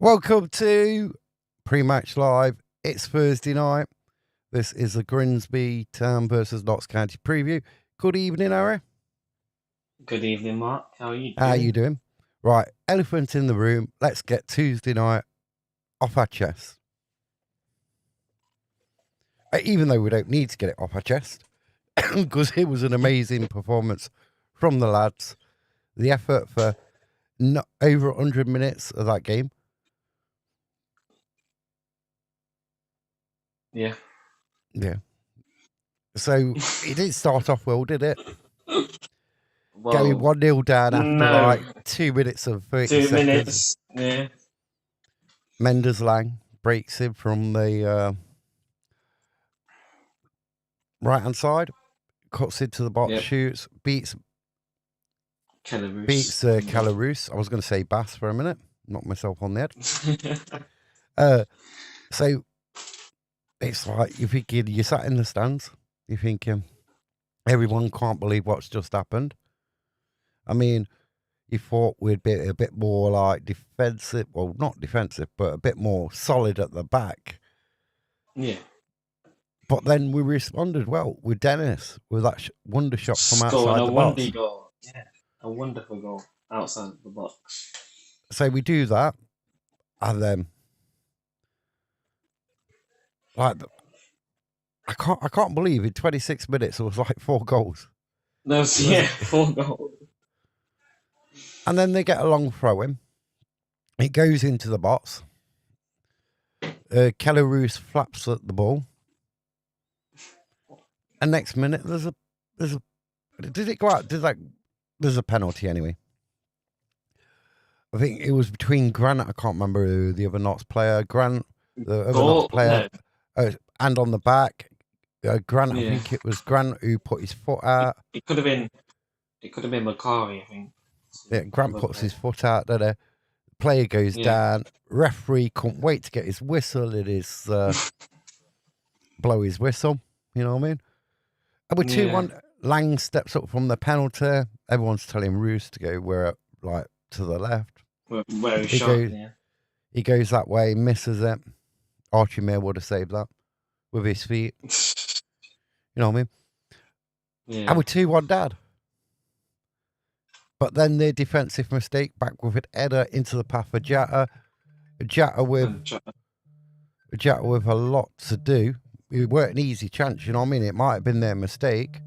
Welcome to Pre-Match Live. It's Thursday night. This is the Grimsby Town versus Notts County preview. Good evening, Harry. Good evening, Mark. How are you doing? How you doing? Right, elephant in the room. Let's get Tuesday night off our chest. Even though we don't need to get it off our chest, because it was an amazing performance from the lads. The effort for not over 100 minutes of that game. Yeah. So it didn't start off well, did it? Well, Going 1-0 down after like 2 minutes and 30 seconds. 2 minutes, yeah. Mendes Lang breaks in from the right-hand side, cuts into the box, shoots, beats Calaroos. I was going to say Bass for a minute, knocked myself on the head. So it's like you sat in the stands, you're thinking, everyone can't believe what's just happened. I mean, you thought we'd be a bit more like defensive, well, not defensive, but a bit more solid at the back. Yeah. But then we responded well with Dennis, with that wonder shot from outside the box. Goal. Yeah, a wonderful goal outside the box. So we do that, and then like I can't believe in 26 minutes it was like 4 goals. No, 4 goals. And then they get a long throw in. It goes into the box. Calaroos flaps at the ball. And next minute there's a did it go out? There's a penalty anyway. I think it was between Grant, I can't remember who the other Notts player, Grant, the other Notts player, and on the back, Grant. I think it was Grant who put his foot out. It could have been Macari, I think. Yeah, Grant puts his foot out. The player goes down. Referee couldn't wait to get his whistle. It is blow his whistle. You know what I mean? And with 2-1, Lang steps up from the penalty. Everyone's telling Roos to go to the left. Where he shot, He goes that way, misses it. Archie Mayer would have saved that with his feet. You know what I mean? Yeah. And with 2-1 down. But then the defensive mistake, back with an header into the path of Jatta. Jatta with a lot to do. It weren't an easy chance, you know what I mean? It might have been their mistake.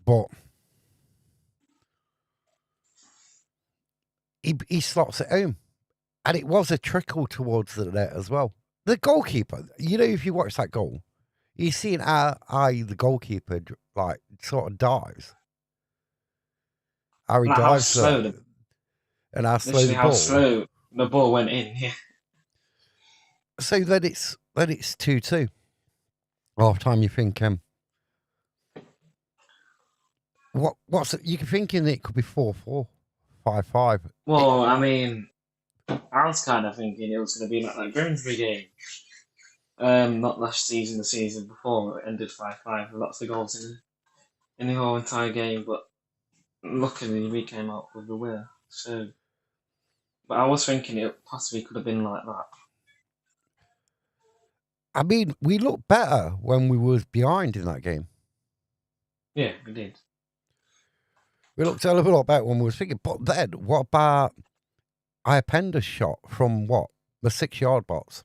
But he slots it home. And it was a trickle towards the net as well. The goalkeeper, you know, if you watch that goal, you've seen how the goalkeeper sort of dives. How he dives slow and how slow the ball went in. Yeah. So then it's 2-2. Half time, you're thinking, what's it? You're thinking it could be 4-4, 5-5. Well, I mean, I was kind of thinking it was going to be like that Grimsby game. Not last season, the season before, it ended 5-5. Lots of goals in the whole entire game, but luckily we came out with the winner. So, but I was thinking it possibly could have been like that. I mean, we looked better when we was behind in that game. Yeah, we did. We looked a hell of a lot better when we was thinking. But then, what about Iapenda's shot from the 6-yard box?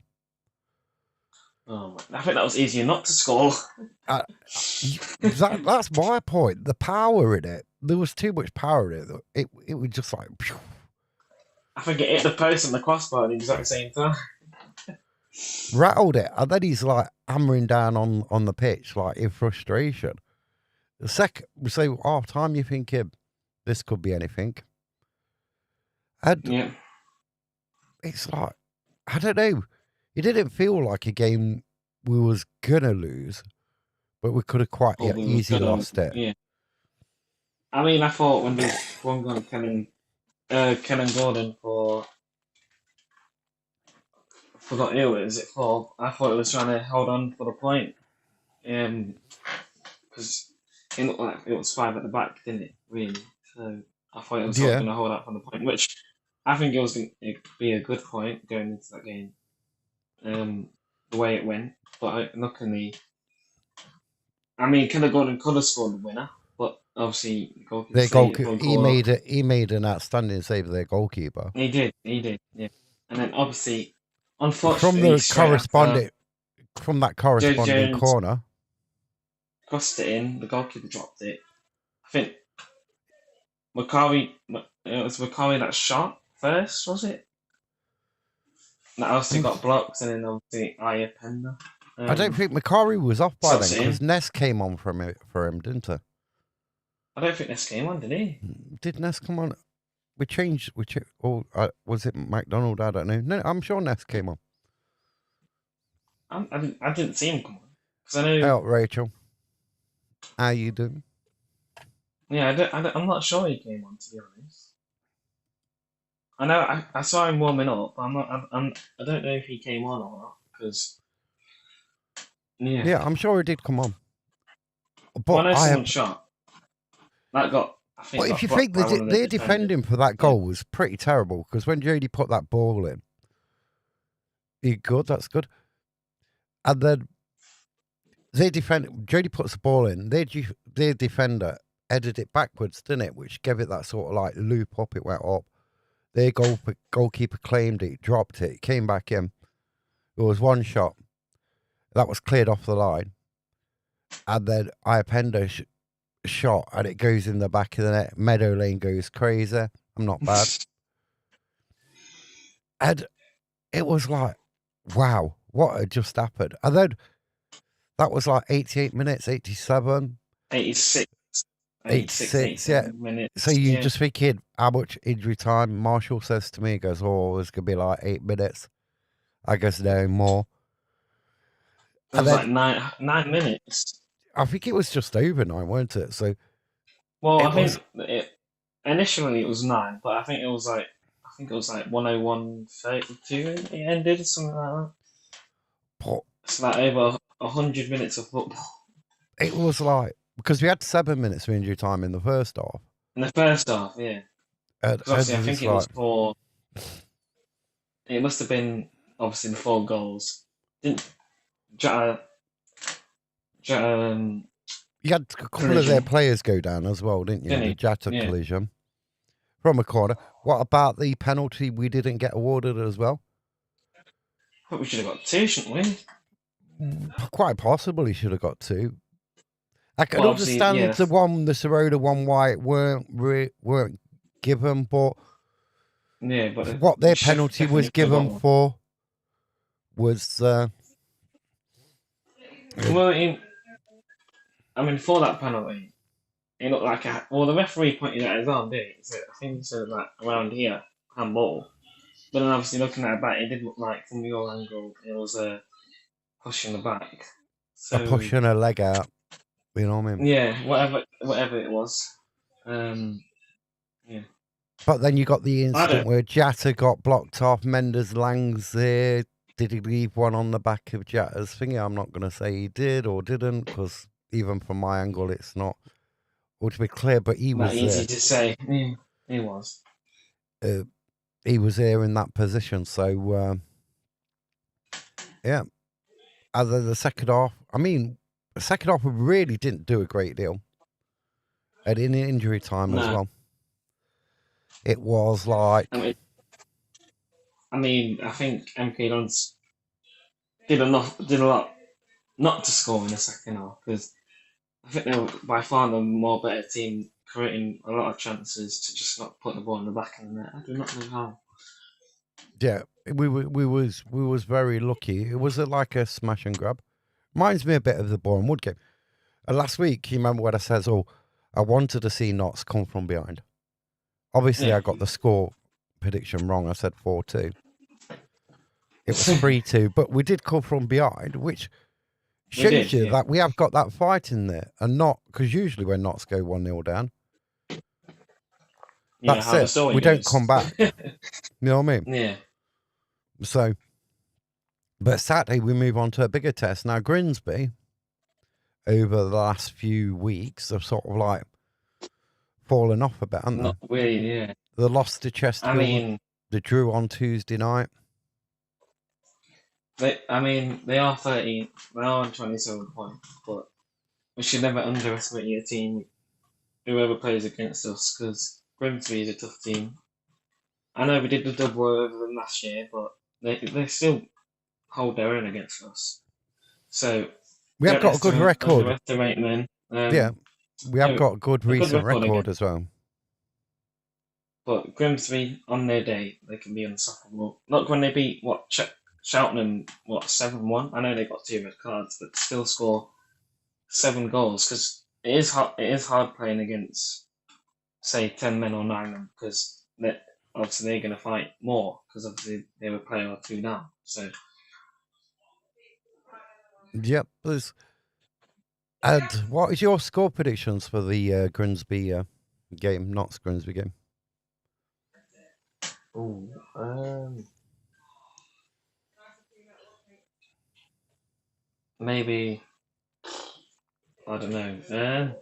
Oh, I think that was easier not to score. That's my point. The power in it. There was too much power in it. It was just like... Phew. I think it hit the post and the crossbar at the exact same time. Rattled it. And then he's like hammering down on the pitch, like in frustration. The second, so half time, you're thinking, this could be anything. And it's like, I don't know. It didn't feel like a game we was going to lose, but we could have quite easily lost it. Yeah. I mean, I thought when they won on Ken and Gordon for... I forgot who it was for. I thought it was trying to hold on for the point. Because it looked like it was 5 at the back, didn't it? Really. So I thought it was sort of Yeah, going to hold up on the point, which I think it was going to be a good point going into that game. The way it went, but luckily, I mean, could have gone and could have scored the winner, but obviously, the goalkeeper their saved it goalkeeper. for a goal. He made an outstanding save of their goalkeeper He did, yeah. And then obviously, from unfortunately, the straight after that Joe corresponding Jones corner. crossed it in, the goalkeeper dropped it. I think it was Macari that shot first, was it? That obviously got blocked, and then obviously Aya Pender I don't think Macari was off by slots then it in. because Ness came on for him, didn't he? I don't think this came on, did he? Did Ness come on? We changed. Or was it McDonald? I don't know. No, I'm sure Ness came on. I didn't see him come on because I know. Hey, Rachel, how you doing? Yeah, I'm not sure he came on, to be honest. I know I saw him warming up, but I don't know if he came on or not because Yeah, I'm sure he did come on. I But know someone shot that I think But if got you blocked think by one of the their defenders. defending for that goal was pretty terrible because when Jody put that ball in, that's good. And then Jody puts the ball in, their defender headed it backwards, didn't it? Which gave it that sort of like loop up, it went up. Their goalkeeper claimed it, dropped it, came back in. There was one shot that was cleared off the line. And then Iapenda shot and it goes in the back of the net. Meadow Lane goes crazy. I'm not bad. And it was like, wow, what had just happened? And then that was like 88 minutes, 87. 86, 86, yeah. minutes. So you just thinking how much injury time? Marshall says to me, he goes, oh, it's going to be like 8 minutes. I guess no more. It was like 9 minutes. I think it was just over 9, weren't it? So, well, I think initially it was 9, but I think it was like 101:32 it ended, something like that. But it's like over 100 minutes of football. It was like, because we had 7 minutes of injury time in the first half. In the first half, yeah. Obviously, I think it was for. It must have been obviously the 4 goals. You had a couple of their players go down as well, didn't you? The Jata collision from a corner. What about the penalty we didn't get awarded as well? I thought we should have got 2, shouldn't we? Quite possibly should have got 2. I can understand the Sirota one why it weren't given, but what their penalty was given for was. Well, I mean, for that penalty, it looked like the referee pointed at his arm, didn't he? So I think he said like around here, handball. But then obviously looking at it back, it did look like from your angle, it was a push in the back. A push and a leg out. You know what I mean? Yeah, whatever it was. Yeah. But then you got the incident where Jata got blocked off. Mendes Lang's there. Did he leave one on the back of Jata's thingy? I'm not going to say he did or didn't, because even from my angle, it's not all to be clear. But he was easy to say. Yeah, he was. He was there in that position. So, yeah. Other than the second half, I mean, the second half we really didn't do a great deal. And in injury time as well. It was like... I mean, I think MK Dons did a lot not to score in the second half, because I think they were by far the more better team, creating a lot of chances to just not put the ball in the back of the net. I do not know how. Yeah, we was very lucky. It was like a smash and grab. Reminds me a bit of the Boreham Wood game. Last week, you remember what I said? Oh, I wanted to see Notts come from behind. Obviously, I got the score prediction wrong. I said 4-2. It was 3-2, but we did come from behind, which shows you that we have got that fight in there, and not because usually when Notts go 1-0 down, that's it. We don't come back. You know what I mean? Yeah. So, but Saturday we move on to a bigger test. Now Grimsby, over the last few weeks, have sort of like fallen off a bit, haven't not really. Yeah, they? The loss to I Chesterfield, mean, the drew on Tuesday night. they are 13. They are on 27 points, but we should never underestimate a team whoever plays against us because Grimsby is a tough team. I know we did the double over them last year, but they still hold their own against us. So We have got a good record. Underestimate them. Yeah, we have got a good recent record again. as well. But Grimsby, on their day, they can be unstoppable. Not when they beat Cheltenham 7-1. I know they got 2 red cards, but still score 7 goals because it is hard playing against, say, 10 men or 9 men because obviously they're going to fight more because obviously they were a player or 2 down. So. Yep. And what is your score predictions for the Grimsby game, Notts Grimsby game? Maybe, I don't know.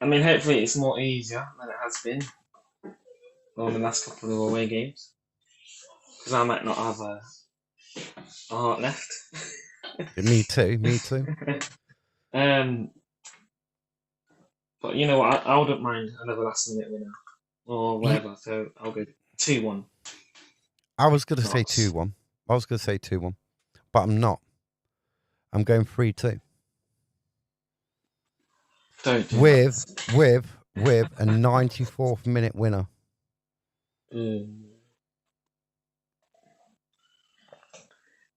Hopefully it's more easier than it has been on the last couple of away games because I might not have a heart left. Me too. But you know what? I wouldn't mind another last-minute winner or whatever. So I'll go 2-1. I was going to say 2-1. But I'm not. I'm going 3-2. With a 94th minute winner.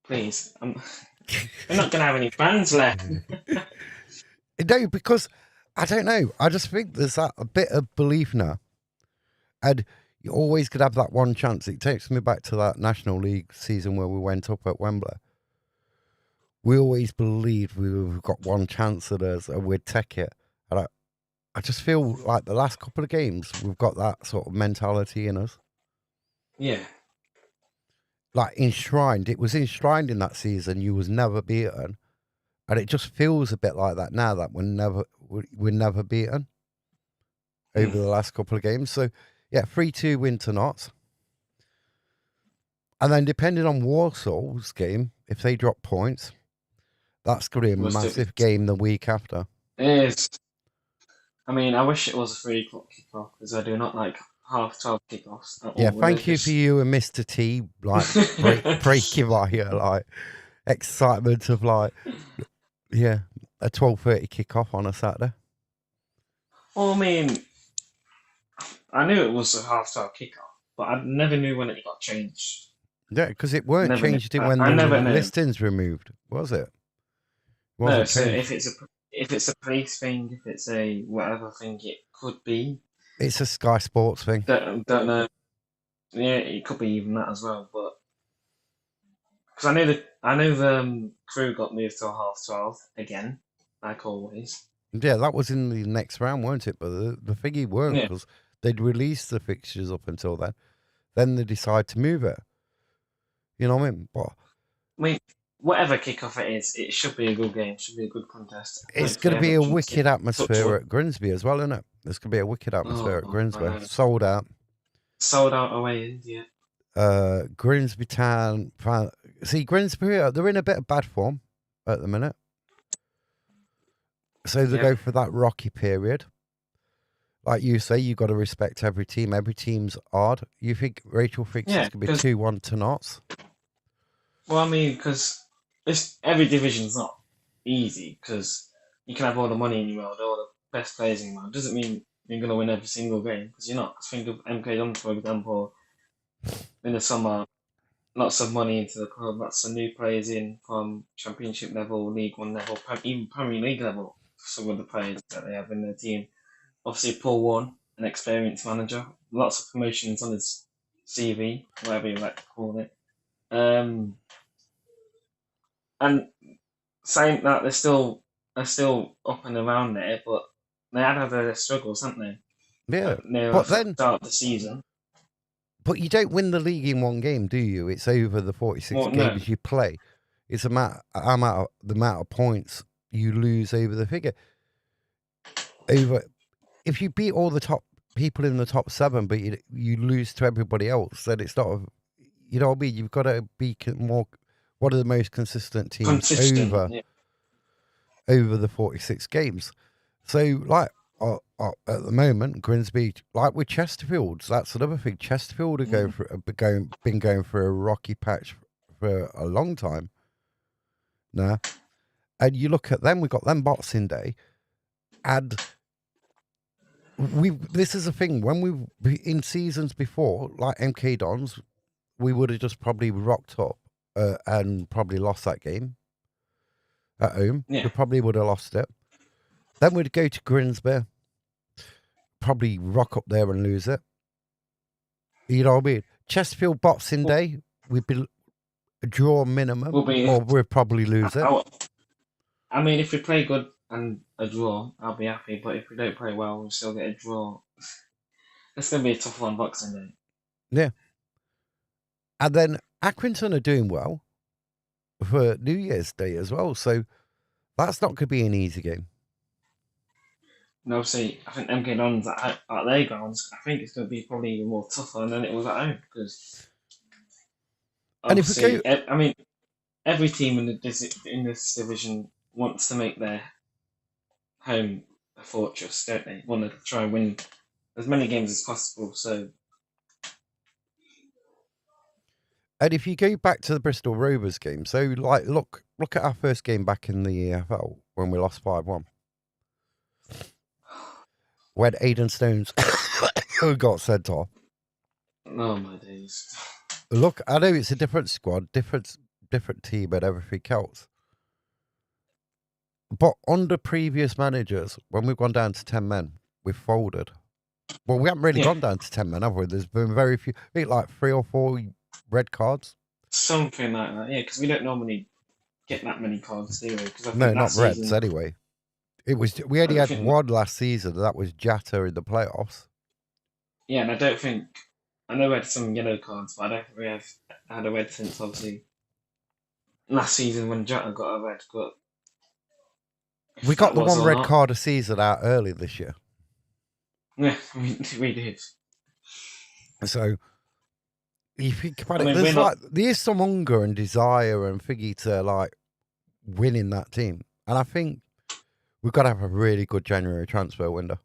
Please, we're not going to have any fans left. No, because I don't know. I just think there's a bit of belief now, and you always could have that one chance. It takes me back to that National League season where we went up at Wembley. We always believed we've got one chance at us and we'd take it. And I just feel like the last couple of games, we've got that sort of mentality in us. Yeah. Like enshrined. It was enshrined in that season. You was never beaten. And it just feels a bit like that now that we're never beaten over the last couple of games. So, yeah, 3-2 win to Notts. And then depending on Warsaw's game, if they drop points, that's going to be a massive game the week after. It is. I wish it was a 3 o'clock kickoff because I do not like 12:30 kickoffs at all. Yeah, thank you for you and Mr. T, like, breaking my, excitement of, a 12:30 kickoff on a Saturday. Well, I knew it was a 12:30 kickoff, but I never knew when it got changed. Yeah, because it weren't changed when the listings removed, was it? No, so if it's a police thing, if it's a whatever thing, it could be. It's a Sky Sports thing. Don't know. Yeah, it could be even that as well, but because I know the crew got moved to 12:30 again, like always. Yeah, that was in the next round, weren't it? But the thingy weren't because they'd released the fixtures up until then. Then they decide to move it. You know what I mean? But whatever kickoff it is, it should be a good game. It should be a good contest. It's going to be a wicked atmosphere at Grimsby as well, isn't it? There's going to be a wicked atmosphere at Grimsby. Sold out. Sold out away, yeah. Grimsby Town. See, Grimsby, they're in a bit of bad form at the minute. So they go for that rocky period. Like you say, you've got to respect every team. Every team's hard. You think Rachel thinks it's going to be 2-1 to Notts? Well, because every division's not easy because you can have all the money in your world, all the best players in your world. Doesn't mean you're going to win every single game because you're not. Think of MK Dons, for example, in the summer, lots of money into the club, lots of new players in from Championship level, League One level, even Premier League level. Some of the players that they have in their team. Obviously, Paul Warne, an experienced manager, lots of promotions on his CV, whatever you like to call it. And saying that they're still up and around there, but they had their struggles, haven't they? Yeah, but then start of the season. But you don't win the league in one game, do you? It's over the 46 games you play. It's the amount of points you lose over the figure. if you beat all the top people in the top 7, but you lose to everybody else, then it's not. You know what I mean? You've got to be more one of the most consistent teams Consistent. Yeah. over the 46 games. So, like at the moment, Grimsby, like with Chesterfield, that's another thing. Chesterfield are been going for a rocky patch for a long time now. And you look at them, we got them Boxing Day, and this is a thing, when we in seasons before, like MK Dons, we would have just probably rocked up and probably lost that game at home. Yeah. We probably would have lost it. Then we'd go to Grimsby, probably rock up there and lose it. You know what I mean? Chesterfield Boxing Day, we'd be a draw minimum, or we'd probably lose it. I mean, if we play good and a draw, I'll be happy. But if we don't play well, we'll still get a draw. It's going to be a tough one, Boxing Day. Yeah. And then Accrington are doing well for New Year's Day as well. So that's not going to be an easy game. And obviously, I think MK Dons at their grounds, I think it's going to be probably even more tougher than it was at home. Because obviously, I mean, every team in this division wants to make their home a fortress, don't they? Want to try and win as many games as possible. So, and if you go back to the Bristol Rovers game, so like look at our first game back in the EFL when we lost 5-1, when Aidan Stones got sent off. Oh my days! Look, I know it's a different squad, different team, and everything else. But under previous managers, when we've gone down to 10 men, we've folded. Well, we haven't really gone down to 10 men, have we? There's been very few, I think like 3 or 4 red cards. Something like that, yeah, because we don't normally get that many cards, do we? No, not reds anyway. We only had one last season, that was Jatta in the playoffs. Yeah, and I know we had some yellow cards, but I don't think we have had a red since obviously last season when Jatta got a red. But we got the one red card a season out early this year. Yeah, we did. So, you think about it, there's some hunger and desire and thingy to like win in that team. And I think we've got to have a really good January transfer window.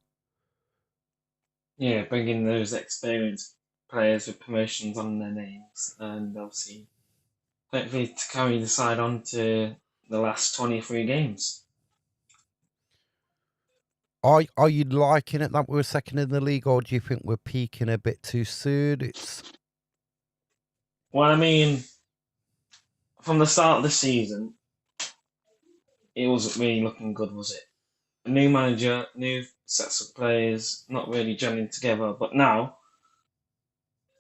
Yeah, bringing those experienced players with promotions on their names, and obviously hopefully to carry the side on to the last 23 games. Are you liking it that we're second in the league, or do you think we're peaking a bit too soon? Well, I mean, from the start of the season, it wasn't really looking good, was it? A new manager, new sets of players, not really gelling together. But now,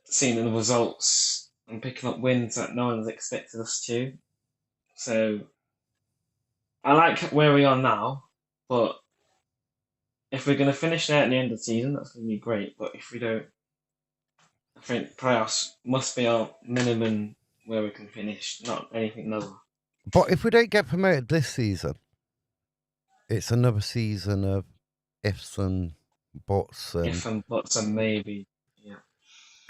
seeing the results and picking up wins that no one's expected us to. So, I like where we are now, but if we're going to finish there at the end of the season, that's going to be great. But if we don't, I think playoffs must be our minimum where we can finish, not anything other. But if we don't get promoted this season, it's another season of ifs and buts. If and buts and maybe, yeah.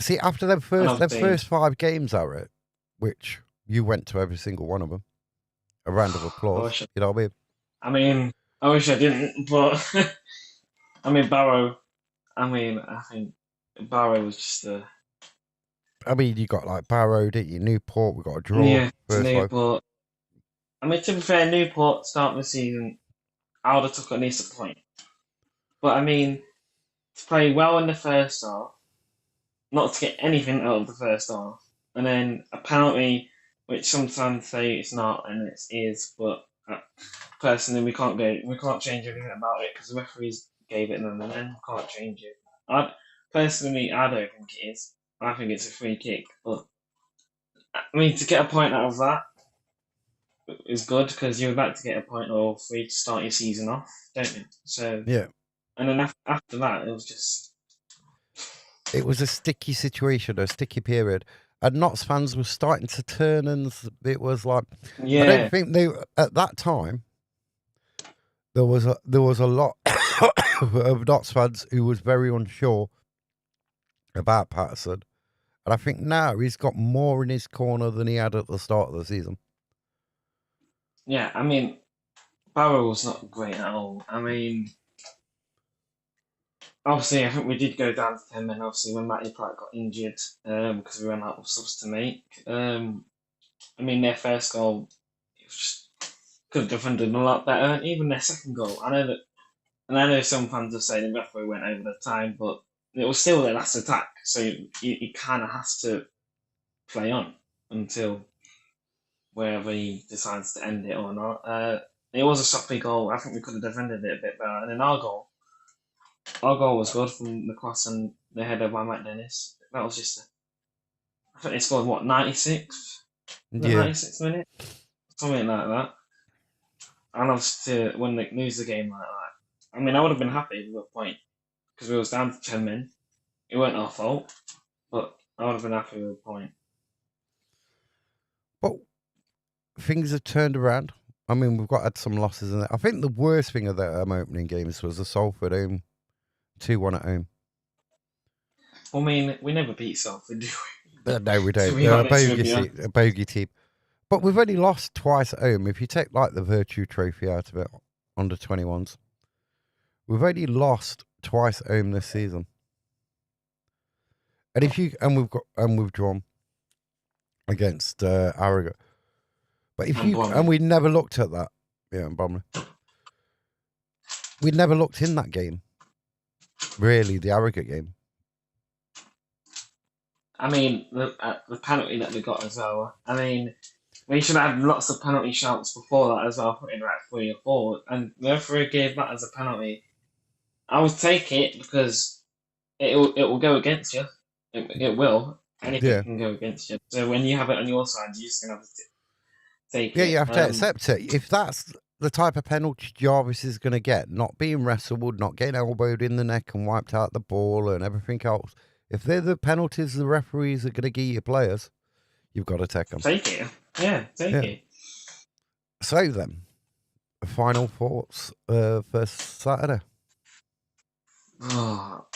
See, after them first 5 games, Eric, which you went to every single one of them, a round of applause. You know what I mean? I mean, I wish I didn't, but I mean, I think Barrow was just a... I mean, you got like Barrow, didn't you? Newport, we got a draw. Yeah, Newport. I mean, to be fair, Newport start the season, I would have took at least a point. But I mean, to play well in the first half, not to get anything out of the first half, and then a penalty, which sometimes say it's not and it is, but personally, we can't change anything about it because the referees gave it and then we can't change it. I don't think it is. I think it's a free kick, but I mean, to get a point out of that is good because you would like to get a point or 3 to start your season off, don't you? So yeah, and then after that, it was a sticky situation, a sticky period, and Notts fans were starting to turn, and it was like, I don't think they at that time. there was a lot of Notts fans who was very unsure about Patterson, and I think now he's got more in his corner than he had at the start of the season. Yeah, I mean, Barrow's not great at all. I mean, obviously, I think we did go down to 10 men, obviously, when Matty Pratt got injured, because we ran out of subs to make. I mean, their first goal, it was just, could have defended a lot better. And even their second goal, I know some fans have said the referee went over the time, but it was still their last attack, so he kind of has to play on until wherever he decides to end it or not. It was a soppy goal. I think we could have defended it a bit better. And then our goal was good from the cross and the header by Matt Dennis. That was just, I think they scored what, 96th? The Yeah, 96th minute? Something like that. And obviously, when they lose the game like that, I mean, I would have been happy with a point because we was down to 10 men. It weren't our fault, but I would have been happy with a point. but things have turned around. I mean, we've had some losses in there. I think the worst thing of the opening games was the Salford home 2-1 at home. I mean, we never beat Salford, do we? No, we To don't. be They're honest with you. a bogey team. But we've only lost twice at home. If you take like the Virtue Trophy out of it, under 21s, we've only lost twice at home this season. And we've drawn against Harrogate. But we never looked at that. Yeah, and Bromley. We never looked in that game. Really, the Harrogate game. I mean, the penalty that we got as well. I mean, we should have had lots of penalty shouts before that as well, putting like 3 or 4. And the referee gave that as a penalty. I would take it because it will go against you. It will. Anything can go against you. So when you have it on your side, you're just gonna have to take it. Yeah, you have to accept it. If that's the type of penalty Jarvis is going to get, not being wrestled, not getting elbowed in the neck and wiped out the ball and everything else, if they're the penalties the referees are going to give your players, you've got to take them. Take it. Yeah, take it. So then, final thoughts for Saturday. Oh,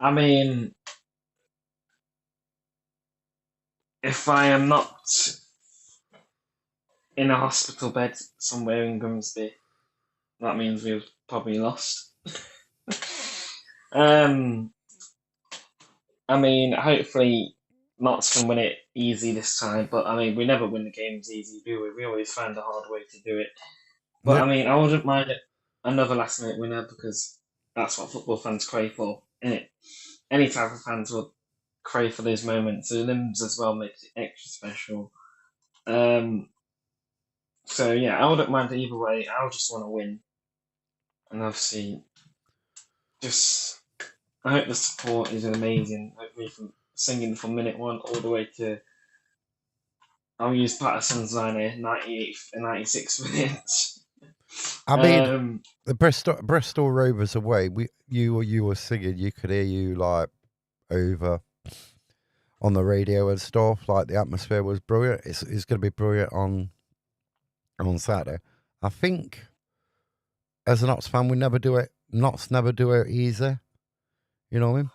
I mean, if I am not in a hospital bed somewhere in Grimsby, that means we've probably lost. I mean, hopefully Notts can win it easy this time, but I mean, we never win the games easy, do we? We always find a hard way to do it. But I mean, I wouldn't mind another last minute winner because that's what football fans crave for, innit? Any type of fans will crave for those moments. The limbs as well makes it extra special. So yeah, I wouldn't mind either way. I would just want to win, and obviously, just I hope the support is amazing. Hopefully, from singing from minute 1 all the way to I'll use Patterson's line here, 98th and 96th minutes. I mean, the Bristol Rovers away. You were singing. You could hear you like over on the radio and stuff. Like the atmosphere was brilliant. It's going to be brilliant on Saturday. I think as an Notts fan, we never do it. Notts never do it easy. You know what I mean?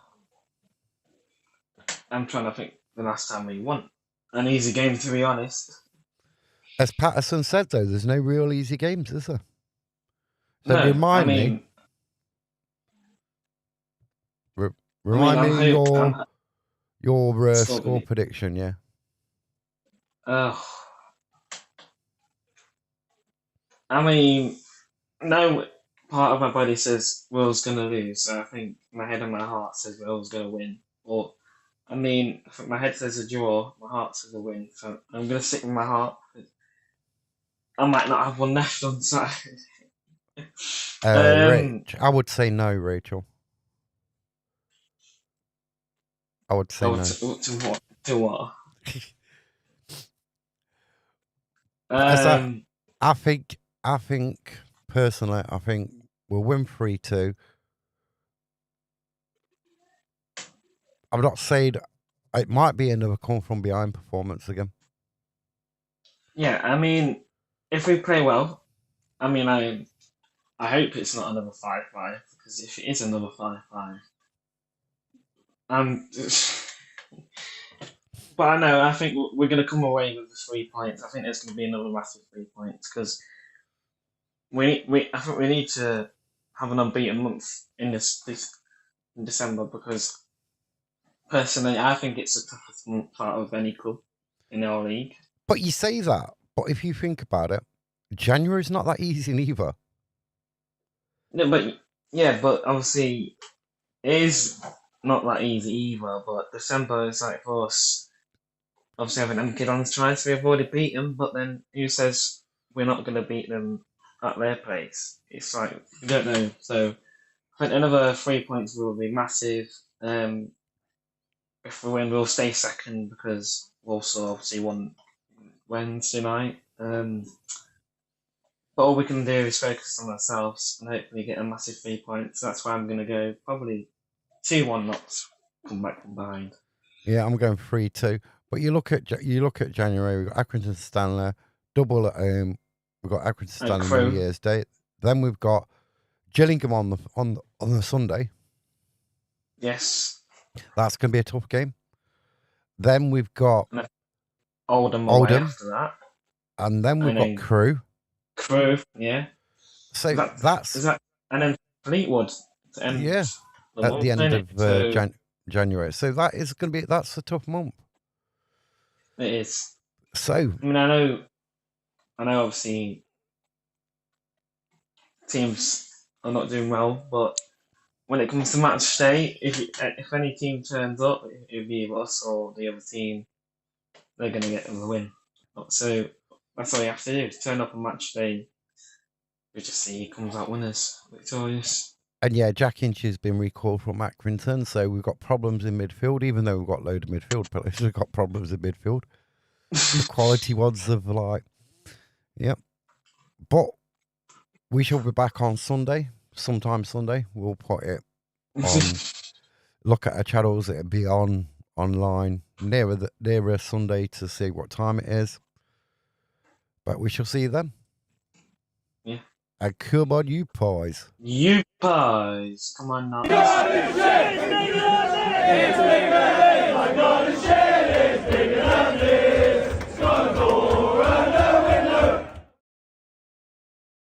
I'm trying to think the last time we won an easy game, to be honest. As Patterson said, though, there's no real easy games, is there? So No, remind me your score prediction, yeah. I mean, no part of my body says Will's going to lose, so I think my head and my heart says Will's going to win. Or, I mean, I think my head says a draw, my heart says a win, so I'm going to stick with my heart. I might not have one left on Saturday. I would say no, Rachel. I would say no. To what? I think personally, I think we'll win 3-2. I'm not saying it might be another come from behind performance again. Yeah, I mean, if we play well, I mean, I hope it's not another 5-5 because if it is another 5-5, um, but I know I think we're going to come away with the 3 points. I think there's going to be another massive 3 points because I think we need to have an unbeaten month in this in December because personally I think it's the toughest month out of any club in our league. But you say that, but if you think about it, January's not that easy neither. No, but obviously it is not that easy either. But December is like for us, obviously having them get on tries we've already beat them, but then who says we're not going to beat them at their place? It's like we don't know. So I think another 3 points will be massive. If we win, we'll stay second because we also obviously won Wednesday night. But all we can do is focus on ourselves and hopefully get a massive 3 points. That's why I'm going to go probably 2-1 Knots, come back from behind. Yeah, I'm going 3-2. But you look at January. We've got Accrington Stanley double at home. We've got Accrington Stanley New Year's Day. Then we've got Gillingham on the Sunday. Yes. That's going to be a tough game. Then we've got Oldham after that. And then we've got Crewe. Crewe, yeah. So and then Fleetwood to end at the end of January. So that's a tough month. It is. So I mean, I know obviously teams are not doing well, but when it comes to match day, if any team turns up, it'll be us or the other team, they're going to get the win. So that's all you have to do, turn up on match day. We just see who comes out winners, victorious. And yeah, Jack Inch has been recalled from Accrington, so we've got problems in midfield, even though we've got a load of midfield players, we've got problems in midfield. The quality ones of yep. But we shall be back on Sunday, sometime Sunday. We'll put it on, look at our channels, it'll be online nearer Sunday to see what time it is. But we shall see you then. Yeah. And come on, you pies. You pies. Come on now.